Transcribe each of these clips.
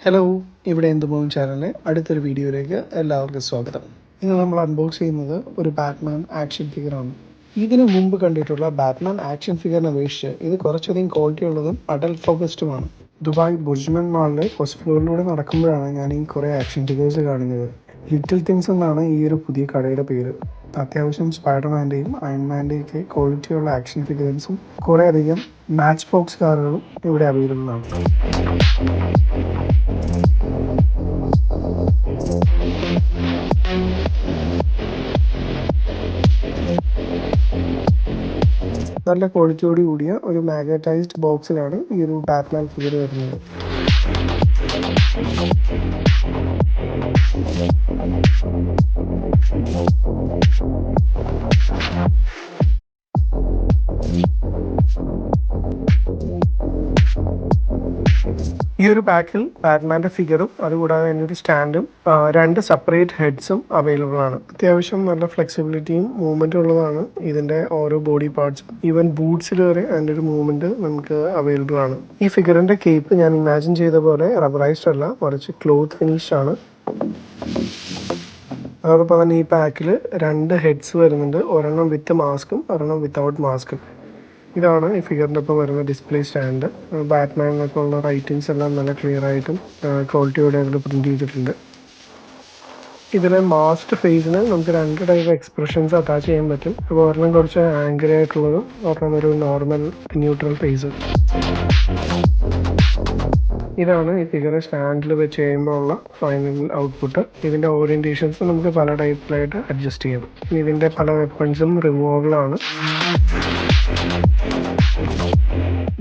Hello, ഇവിടെ എന്തുപോകും ചാനലിലെ അടുത്തൊരു വീഡിയോയിലേക്ക് എല്ലാവർക്കും സ്വാഗതം. ഇന്ന് നമ്മൾ അൺബോക്സ് ചെയ്യുന്നത് ഒരു ബാറ്റ്മാൻ ആക്ഷൻ ഫിഗറാണ്. ഇതിനു മുമ്പ് കണ്ടിട്ടുള്ള ബാറ്റ്മാൻ ആക്ഷൻ ഫിഗറിനെ അപേക്ഷിച്ച് ഇത് കുറച്ചധികം ക്വാളിറ്റി ഉള്ളതും അഡൽട്ട് ഫോക്കസ്ഡുമാണ്. ദുബായ് ബുർജ്മാൻ മാളിലെ ഫസ്റ്റ് ഫ്ലോറിലൂടെ നടക്കുമ്പോഴാണ് ഞാൻ ഈ കുറേ ആക്ഷൻ ഫിഗേഴ്സ് കാണുന്നത്. ലിറ്റിൽ തിങ്സ് എന്നാണ് ഈ ഒരു പുതിയ കടയുടെ പേര്. അത്യാവശ്യം സ്പൈഡർമാൻ്റെയും അയൺമാൻ്റെയും ഒക്കെ ക്വാളിറ്റിയുള്ള ആക്ഷൻ ഫിഗേഴ്സും കുറേ അധികം മാച്ച് ബോക്സ് കാറുകളും ഇവിടെ അവൈലബിൾ ആണ്. നല്ല ക്വാളിറ്റിയോട് കൂടിയ ഒരു മാഗ്നറ്റൈസ്ഡ് ബോക്സിലാണ് ഈ ഒരു ബാറ്റ്മാൻ ഫിഗർ വരുന്നത്. ഈ ഒരു പാക്കിൽ ബാറ്റ്മാൻ്റെ ഫിഗറും അതുകൂടാതെ തന്നെ ഒരു സ്റ്റാൻഡും രണ്ട് സെപ്പറേറ്റ് ഹെഡ്സും അവൈലബിൾ ആണ്. അത്യാവശ്യം നല്ല ഫ്ലെക്സിബിലിറ്റിയും മൂവ്മെൻറ്റും ഉള്ളതാണ് ഇതിൻ്റെ ഓരോ ബോഡി പാർട്സും. ഈവൻ ബൂട്ട്സിൽ വരെ അതിൻ്റെ ഒരു മൂവ്മെൻറ്റ് നമുക്ക് അവൈലബിൾ ആണ്. ഈ ഫിഗറിൻ്റെ കേപ്പ് ഞാൻ ഇമാജിൻ ചെയ്ത പോലെ റബ്ബറൈസ്ഡ് അല്ല, മറിച്ച് ക്ലോത്ത് ഫിനിഷ് ആണ്. അതോടൊപ്പം തന്നെ ഈ പാക്കിൽ രണ്ട് ഹെഡ്സ് വരുന്നുണ്ട്, ഒരെണ്ണം വിത്ത് മാസ്കും ഒരെണ്ണം വിത്തൗട്ട് മാസ്കും. ഇതാണ് ഈ ഫിഗറിൻ്റെ ഒപ്പം വരുന്ന ഡിസ്പ്ലേ സ്റ്റാൻഡ്. ബാറ്റ്മാനൊക്കെ ഉള്ള റൈറ്റിങ്സ് എല്ലാം നല്ല ക്ലിയർ ആയിട്ടും ക്വാളിറ്റിയോടെ അതിൽ പ്രിൻറ്റ് ചെയ്തിട്ടുണ്ട്. ഇതിലെ മാസ്ക് ഫേസിന് നമുക്ക് രണ്ട് ടൈപ്പ് എക്സ്പ്രഷൻസ് അറ്റാച്ച് ചെയ്യാൻ പറ്റും. അപ്പോൾ ഒരെണ്ണം കുറച്ച് ആംഗ്രി ആയിട്ടുള്ളതും ഒരെണ്ണം ഒരു നോർമൽ ന്യൂട്രൽ ഫേസ്. ഇതാണ് ഈ ഫിഗർ സ്റ്റാൻഡിൽ വെച്ച് കഴിയുമ്പോൾ ഉള്ള ഫൈനൽ ഔട്ട്പുട്ട്. ഇതിൻ്റെ ഓറിയൻറ്റേഷൻസ് നമുക്ക് പല ടൈപ്പിലായിട്ട് അഡ്ജസ്റ്റ് ചെയ്യാം. ഇതിൻ്റെ പല വെപ്പൺസും റിമൂവബിൾ ആണ്.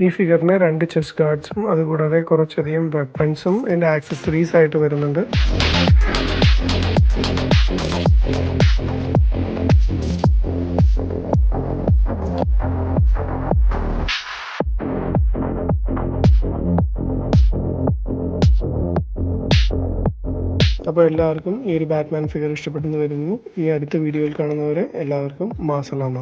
ഈ ഫിഗറിന് രണ്ട് ചെസ്റ്റ് ഗാർഡ്സും അതുകൂടാതെ കുറച്ചധികം വെപ്പൺസും ഇതിൻ്റെ ആക്സസറീസ് ആയിട്ട് വരുന്നുണ്ട്. അപ്പോൾ എല്ലാവർക്കും ഈ ഒരു ബാറ്റ്മാൻ ഫിഗർ ഇഷ്ടപ്പെട്ടെന്ന് വരുന്നു. ഈ അടുത്ത വീഡിയോയിൽ കാണുന്നവരെ എല്ലാവർക്കും മാസലാമ.